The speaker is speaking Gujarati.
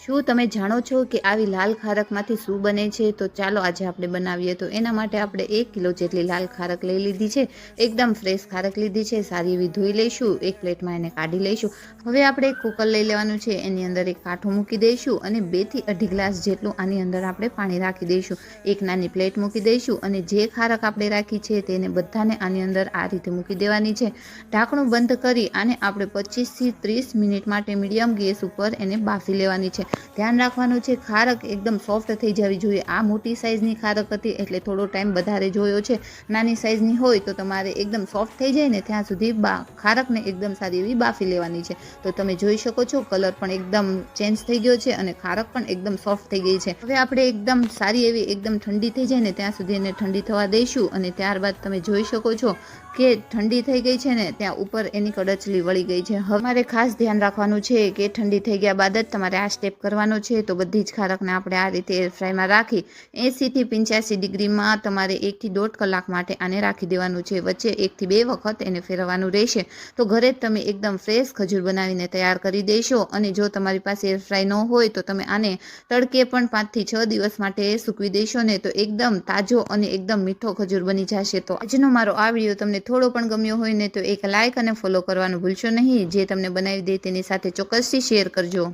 શું તમે જાણો છો કે આવી લાલ ખારકમાંથી શું બને છે? તો ચાલો આજે આપણે બનાવીએ. તો એના માટે આપણે 1 કિલો જેટલી લાલ ખારક લઈ લીધી છે. એકદમ ફ્રેશ ખારક લીધી છે. સારી એવી ધોઈ લઈશું. એક પ્લેટમાં એને કાઢી લઈશું. હવે આપણે એક કુકર લઈ લેવાનું છે. એની અંદર એક કાંઠો મૂકી દઈશું અને 2 થી 2.5 ગ્લાસ જેટલું આની અંદર આપણે પાણી રાખી દઈશું. એક નાની પ્લેટ મૂકી દઈશું અને જે ખારક આપણે રાખી છે તેને બધાને આની અંદર આ રીતે મૂકી દેવાની છે. ઢાંકણું બંધ કરી આને આપણે 25 થી 30 મિનિટ માટે મીડિયમ ગેસ ઉપર એને બાફી લેવાની છે. ધ્યાન રાખવાનું છે, ખારક એકદમ સોફ્ટ થઈ જવી જોઈએ. આ મોટી સાઇઝની ખારક હતી એટલે થોડો ટાઈમ વધારે જોયો છે. નાની સાઇઝની હોય તો તમારે એકદમ સોફ્ટ થઈ જાય ને ત્યાં સુધી ખારકને એકદમ સારી એવી બાફી લેવાની છે. તો તમે જોઈ શકો છો કલર પણ એકદમ ચેન્જ થઈ ગયો છે અને ખારક પણ એકદમ સોફ્ટ થઈ ગઈ છે. હવે આપણે એકદમ સારી એવી એકદમ ઠંડી થઈ જાય ને ત્યાં સુધી એને ઠંડી થવા દઈશું અને ત્યારબાદ તમે જોઈ શકો છો કે ઠંડી થઈ ગઈ છે ને ત્યાં ઉપર એની કડચલી વળી ગઈ છે. હવે મારે ખાસ ધ્યાન રાખવાનું છે કે ઠંડી થઈ ગયા બાદ જ તમારે આ સ્ટેપ કરવાનો છે. તો બધી જ ખારકને આપણે આ રીતે એર ફ્રાયમાં રાખી 80 થી 85 ડિગ્રીમાં તમારે 1 થી 1.5 કલાક માટે આને રાખી દેવાનું છે. વચ્ચે 1 થી 2 વખત એને ફેરવવાનું રહેશે. તો ઘરે જ તમે એકદમ ફ્રેશ ખજૂર બનાવીને તૈયાર કરી દેશો. અને જો તમારી પાસે એર ફ્રાય ન હોય તો તમે આને તડકે પણ 5 થી 6 દિવસ માટે સૂકવી દેશો ને તો એકદમ તાજો અને એકદમ મીઠો ખજૂર બની જશે. તો આજનો મારો આ વિડીયો તમને થોડો પણ ગમ્યો હોય ને તો એક લાઇક અને ફોલો કરવાનું ભૂલશો નહીં. જે તમને બનાવી દે તેની સાથે ચોક્કસથી શેર કરજો.